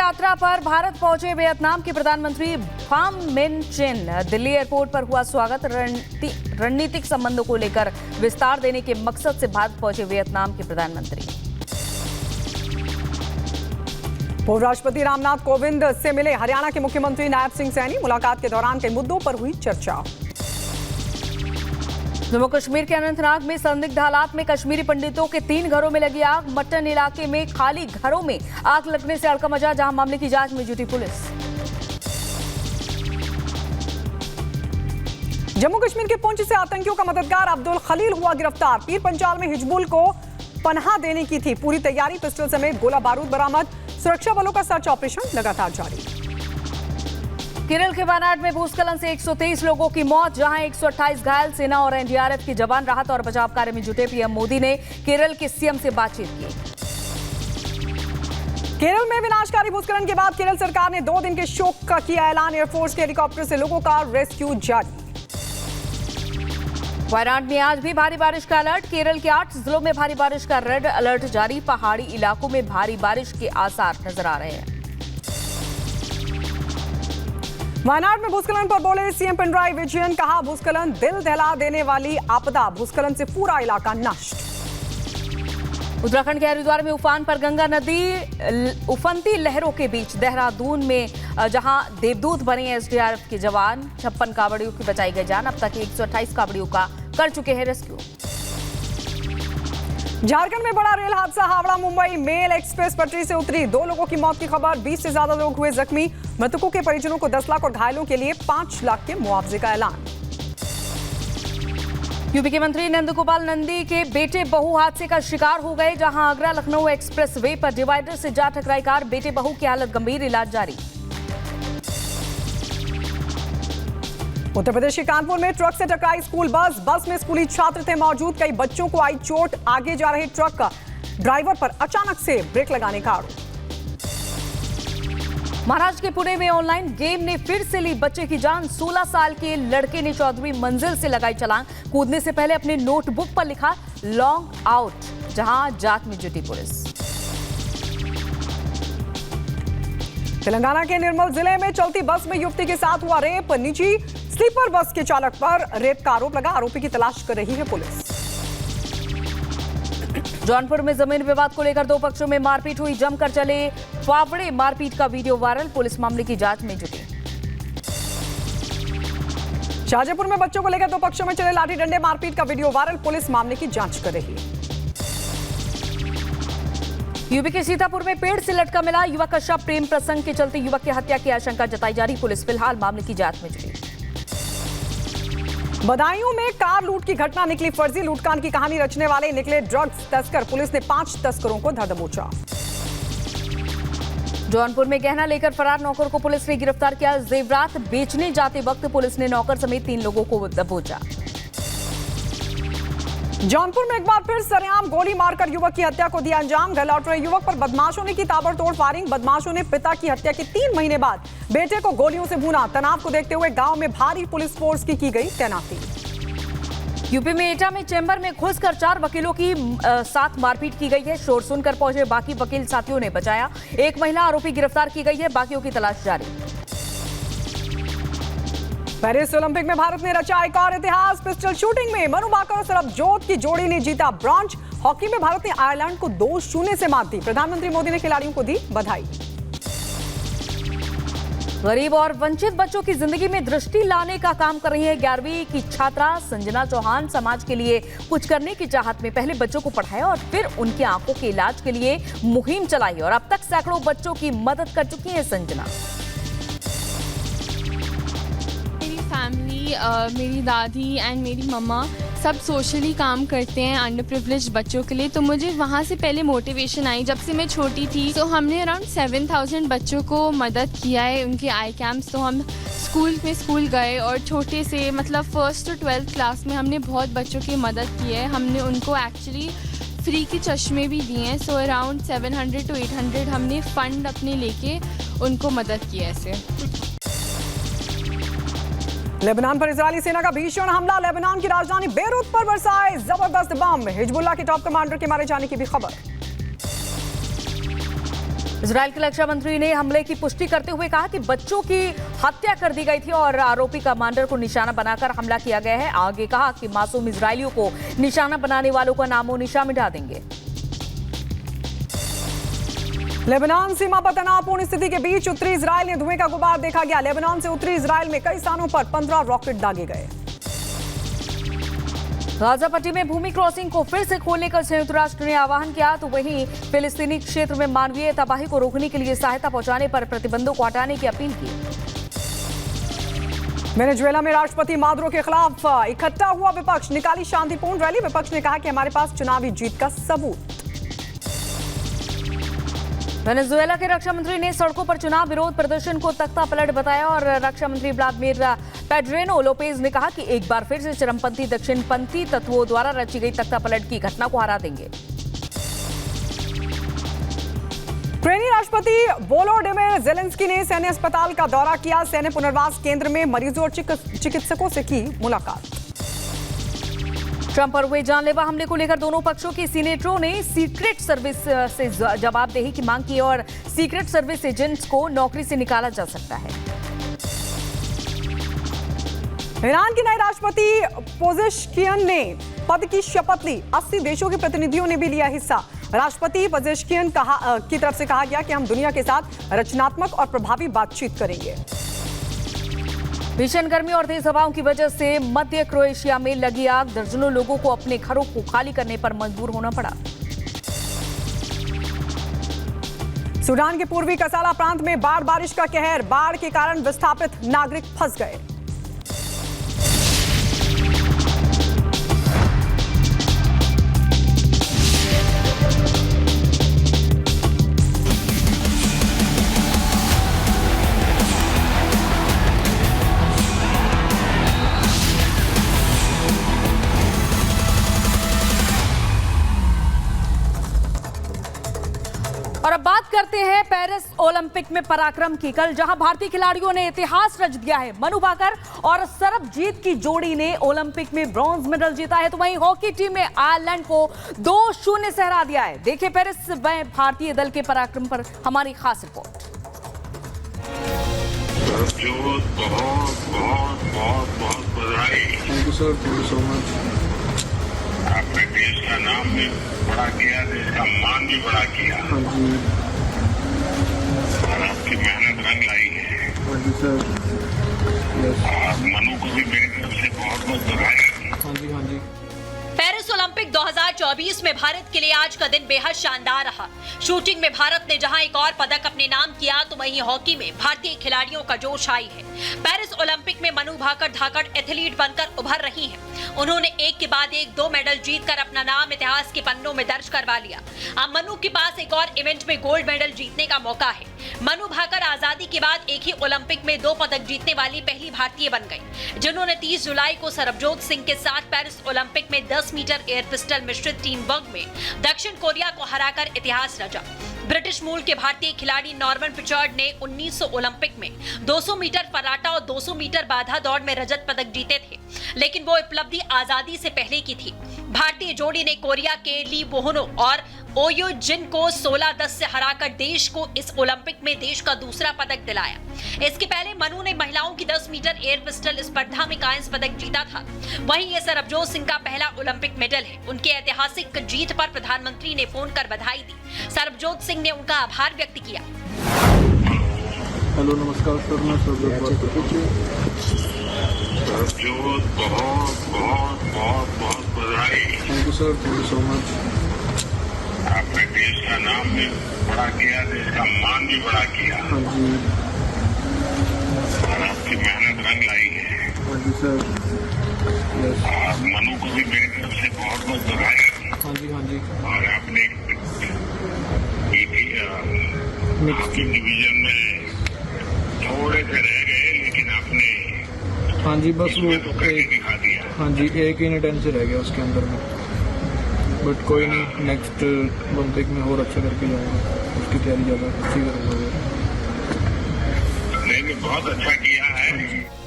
यात्रा पर भारत पहुंचे वियतनाम के प्रधानमंत्री फाम मिन चिन। दिल्ली एयरपोर्ट पर हुआ स्वागत। रणनीतिक संबंधों को लेकर विस्तार देने के मकसद से भारत पहुंचे वियतनाम के प्रधानमंत्री। पूर्व राष्ट्रपति रामनाथ कोविंद से मिले हरियाणा के मुख्यमंत्री नायब सिंह सैनी। मुलाकात के दौरान कई मुद्दों पर हुई चर्चा। जम्मू कश्मीर के अनंतनाग में संदिग्ध हालात में कश्मीरी पंडितों के 3 घरों में लगी आग। मट्टन इलाके में खाली घरों में आग लगने से हड़कंप मचा, जहां मामले की जांच में जुटी पुलिस। जम्मू कश्मीर के पुंछ से आतंकियों का मददगार अब्दुल खलील हुआ गिरफ्तार। पीर पंजाल में हिजबुल को पनाह देने की थी पूरी तैयारी। पिस्टल समेत गोला बारूद बरामद। सुरक्षा बलों का सर्च ऑपरेशन लगातार जारी। केरल के वायनाड में भूस्खलन से 123 लोगों की मौत, जहां 128 घायल। सेना और एनडीआरएफ के जवान राहत और बचाव कार्य में जुटे। पीएम मोदी ने केरल के सीएम से बातचीत की। केरल में विनाशकारी भूस्खलन के बाद केरल सरकार ने 2 दिन के शोक का किया ऐलान। एयरफोर्स के हेलीकॉप्टर से लोगों का रेस्क्यू जारी। वायनाड में आज भी भारी बारिश का अलर्ट। केरल के 8 जिलों में भारी बारिश का रेड अलर्ट जारी। पहाड़ी इलाकों में भारी बारिश के आसार नजर आ रहे हैं। वायनाड में भूस्खलन पर बोले सीएम पिनराई विजयन। कहा, भूस्खलन दिल दहला देने वाली आपदा। भूस्खलन से पूरा इलाका नष्ट। उत्तराखंड के हरिद्वार में उफान पर गंगा नदी। उफनती लहरों के बीच देहरादून में जहां देवदूत बने एसडीआरएफ के जवान। 56 कांवड़ियों की बचाई गई जान। अब तक 128 कांवड़ियों का कर चुके हैं रेस्क्यू। झारखंड में बड़ा रेल हादसा। हावड़ा मुंबई मेल एक्सप्रेस पटरी से उतरी। 2 लोगों की मौत की खबर। 20 से ज्यादा लोग हुए जख्मी। मृतकों के परिजनों को 10 लाख और घायलों के लिए 5 लाख के मुआवजे का ऐलान। यूपी के मंत्री नंदगोपाल नंदी के बेटे बहू हादसे का शिकार हो गए, जहां आगरा लखनऊ एक्सप्रेस वे पर डिवाइडर से जा टकराई कार। बेटे बहू की हालत गंभीर, इलाज जारी। उत्तर प्रदेश के कानपुर में ट्रक से टकराई स्कूल बस। बस में स्कूली छात्र थे मौजूद। कई बच्चों को आई चोट। आगे जा रहे ट्रक का ड्राइवर पर अचानक से ब्रेक लगाने का आरोप। महाराष्ट्र के पुणे में ऑनलाइन गेम ने फिर से ली बच्चे की जान। 16 साल के लड़के ने 14वीं मंजिल से लगाई छलांग। कूदने से पहले अपने नोटबुक पर लिखा लॉन्ग आउट, जहां जांच में जुटी पुलिस। तेलंगाना के निर्मल जिले में चलती बस में युवती के साथ हुआ रेप। निजी स्लीपर बस के चालक पर रेप का आरोप लगा। आरोपी की तलाश कर रही है पुलिस। जौनपुर में जमीन विवाद को लेकर 2 पक्षों में मारपीट हुई। जमकर चले फावड़े मारपीट का वीडियो वायरल। पुलिस मामले की जांच में जुटी। शाहजहांपुर में बच्चों को लेकर 2 पक्षों में चले लाठी डंडे मारपीट का वीडियो वायरल। पुलिस मामले की जांच कर रही है। यूपी के सीतापुर में पेड़ से लटका मिला युवक का शव। प्रेम प्रसंग के चलते युवक की हत्या की आशंका जताई जा रही। पुलिस फिलहाल मामले की जांच में जुटी। बदायूं में कार लूट की घटना निकली फर्जी। लूटकांड की कहानी रचने वाले निकले ड्रग्स तस्कर। पुलिस ने 5 तस्करों को धर दबोचा। जौनपुर में गहना लेकर फरार नौकर को पुलिस ने गिरफ्तार किया। जेवरात बेचने जाते वक्त पुलिस ने नौकर समेत 3 लोगों को दबोचा। जौनपुर में एक बार फिर सरेआम गोली मारकर युवक की हत्या को दिया अंजाम। घर लौट रहे युवक पर बदमाशों ने की ताबड़तोड़ फायरिंग। बदमाशों ने पिता की हत्या के 3 महीने बाद बेटे को गोलियों से भूना। तनाव को देखते हुए गांव में भारी पुलिस फोर्स की गई तैनाती। यूपी में एटा में चैम्बर में घुसकर 4 वकीलों की साथ मारपीट की गई है। शोर सुनकर पहुंचे बाकी वकील साथियों ने बचाया। एक महिला आरोपी गिरफ्तार की गई है। बाकियों की तलाश जारी। पेरिस ओलंपिक में भारत ने रचा एक और इतिहास। पिस्टल शूटिंग में मनु भाकर और सरबजोत की जोड़ी ने जीता ब्रॉन्ज। हॉकी में भारत ने आयरलैंड को 2-0 से मात दी। प्रधानमंत्री मोदी ने खिलाड़ियों को दी बधाई। गरीब और वंचित बच्चों की जिंदगी में दृष्टि लाने का काम कर रही है 11वीं की छात्रा संजना चौहान। समाज के लिए कुछ करने की चाहत में पहले बच्चों को पढ़ाया और फिर उनकी आंखों के इलाज के लिए मुहिम चलाई और अब तक सैकड़ों बच्चों की मदद कर चुकी है संजना। फैमिली, मेरी दादी एंड मेरी मम्मा सब सोशली काम करते हैं अंडर प्रिविलेज्ड बच्चों के लिए, तो मुझे वहाँ से पहले मोटिवेशन आई जब से मैं छोटी थी। तो हमने अराउंड 7000 बच्चों को मदद किया है उनके आई कैंप्स। तो हम स्कूल गए और छोटे से मतलब 1st to 12th क्लास में हमने बहुत बच्चों की मदद की है। हमने उनको एक्चुअली फ्री के चश्मे भी दिए हैं। सो अराउंड 700 to 800 हमने फ़ंड अपने लेके उनको मदद की है ऐसे। लेबनान पर इजरायली सेना का भीषण हमला। लेबनान की राजधानी बेरूत पर बरसाए जबरदस्त बम। हिजबुल्लाह के टॉप कमांडर के मारे जाने की भी खबर। इजराइल के रक्षा मंत्री ने हमले की पुष्टि करते हुए कहा कि बच्चों की हत्या कर दी गई थी और आरोपी कमांडर को निशाना बनाकर हमला किया गया है। आगे कहा कि मासूम इजरायलियों को निशाना बनाने वालों का नामो निशान मिटा देंगे। लेबनान सीमा पर तनावपूर्ण स्थिति के बीच उत्तरी इजराइल में धुएं का गुबार देखा गया। लेबनान से उत्तरी इजराइल में कई स्थानों पर 15 रॉकेट दागे गए। गाजा पट्टी में भूमि क्रॉसिंग को फिर से खोलने का संयुक्त राष्ट्र ने आह्वान किया, तो वहीं फिलिस्तीनी क्षेत्र में मानवीय तबाही को रोकने के लिए सहायता पहुंचाने पर प्रतिबंधों को हटाने की अपील की। वेनेजुएला में राष्ट्रपति मादुरो के खिलाफ इकट्ठा हुआ विपक्ष, निकाली शांतिपूर्ण रैली। विपक्ष ने कहा कि हमारे पास चुनावी जीत का सबूत। वेनेजुएला के रक्षा मंत्री ने सड़कों पर चुनाव विरोध प्रदर्शन को तख्ता पलट बताया और रक्षा मंत्री व्लादिमीर पेड्रेनो लोपेज ने कहा कि एक बार फिर से चरमपंथी दक्षिणपंथी तत्वों द्वारा रची गई तख्ता पलट की घटना को हरा देंगे। यूक्रेनी राष्ट्रपति वोलोडिमिर जेलेंस्की ने सैन्य अस्पताल का दौरा किया। सैन्य पुनर्वास केंद्र में मरीजों और चिकित्सकों से की मुलाकात। ट्रंप पर हुए जानलेवा हमले को लेकर दोनों पक्षों के सीनेटरों ने सीक्रेट सर्विस से जवाबदेही की मांग की और सीक्रेट सर्विस एजेंट्स को नौकरी से निकाला जा सकता है। ईरान के नए राष्ट्रपति पेजेश्कियन ने पद की शपथ ली। 80 देशों के प्रतिनिधियों ने भी लिया हिस्सा। राष्ट्रपति पेजेश्कियन की तरफ से कहा गया कि हम दुनिया के साथ रचनात्मक और प्रभावी बातचीत करेंगे। भीषण गर्मी और तेज हवाओं की वजह से मध्य क्रोएशिया में लगी आग, दर्जनों लोगों को अपने घरों को खाली करने पर मजबूर होना पड़ा। सूडान के पूर्वी कसाला प्रांत में बारिश का कहर, बाढ़ के कारण विस्थापित नागरिक फंस गए। और अब बात करते हैं पेरिस ओलंपिक में पराक्रम की। कल जहां भारतीय खिलाड़ियों ने इतिहास रच दिया है, मनु भाकर और सरबजीत की जोड़ी ने ओलंपिक में ब्रॉन्ज मेडल जीता है, तो वहीं हॉकी टीम ने आयरलैंड को 2-0 से हरा दिया है। देखिए पेरिस में भारतीय दल के पराक्रम पर हमारी खास रिपोर्ट। बहुत बहुत बहुत बहुत बधाई। Thank you sir, thank you so much. आपने देश का नाम भी बड़ा किया, देश का मान भी बड़ा किया। हाँ जी, और आपकी मेहनत रंग लाई है। हाँ जी सर। यस। और मनु को भी मेरी तरफ से बहुत बहुत बधाई। हाँ जी, हाँ जी। पेरिस ओलंपिक 2024 में भारत के लिए आज का दिन बेहद शानदार रहा। शूटिंग में भारत ने जहां एक और पदक अपने नाम किया, तो वहीं हॉकी में भारतीय खिलाड़ियों का जोश आई है। पेरिस ओलंपिक में मनु भाकर धाकड़ एथलीट बनकर उभर रही हैं। उन्होंने एक के बाद एक 2 मेडल जीतकर अपना नाम इतिहास के पन्नों में दर्ज करवा लिया। अब मनु के पास एक और इवेंट में गोल्ड मेडल जीतने का मौका है। मनु भाकर आजादी के बाद एक ही ओलंपिक में 2 पदक जीतने वाली पहली भारतीय बन गई, जिन्होंने 30 जुलाई को सरबजोत सिंह के साथ पेरिस ओलंपिक में 10 मीटर एयर पिस्टल मिश्रित टीम वर्ग में दक्षिण कोरिया को हराकर इतिहास रचा। ब्रिटिश मूल के भारतीय खिलाड़ी नॉर्मन पिचार्ड ने 1900 ओलंपिक में 200 मीटर फराटा और 200 मीटर बाधा दौड़ में रजत पदक जीते थे, लेकिन वो उपलब्धि आजादी से पहले की थी। भारतीय जोड़ी ने कोरिया के ली बोहनो और ओयो जिन को 16-10 से हराकर देश को इस ओलंपिक में देश का दूसरा पदक दिलाया। इसके पहले मनु ने महिलाओं की 10 मीटर एयर पिस्टल स्पर्धा में कांस्य पदक जीता था। वहीं ये सरबजोत सिंह का पहला ओलंपिक मेडल है। उनके ऐतिहासिक जीत पर प्रधानमंत्री ने फोन कर बधाई दी। सरबजोत सिंह ने उनका आभार व्यक्त किया। हेलो, नमस्कार सर, मैं सरबजोत बात कर रही हूँ। सरबजोत बहुत बहुत बहुत बहुत बधाई। Thank you sir, thank you so much. आपने देश का नाम भी बड़ा किया, देश का मान भी बड़ा किया। हाँ जी। और आपकी मेहनत रंग लाई है। हाँ जी सर। यस। और मनु को भी मेरी तरफ से बहुत बहुत बधाई। हाँ जी, हाँ जी। और आपने हॉकी डिवीजन में थोड़े से रह गए, लेकिन आपने हाँ जी, बस वो तो करके दिखा दिया। हाँ जी, एक ही टेंस रह गया उसके अंदर में, बट कोई नहीं, नेक्स्ट ओलंपिक में और अच्छा करके जाऊँगा। उसकी तैयारी ज़्यादा अच्छी करूँगा। नहीं, बहुत अच्छा किया है।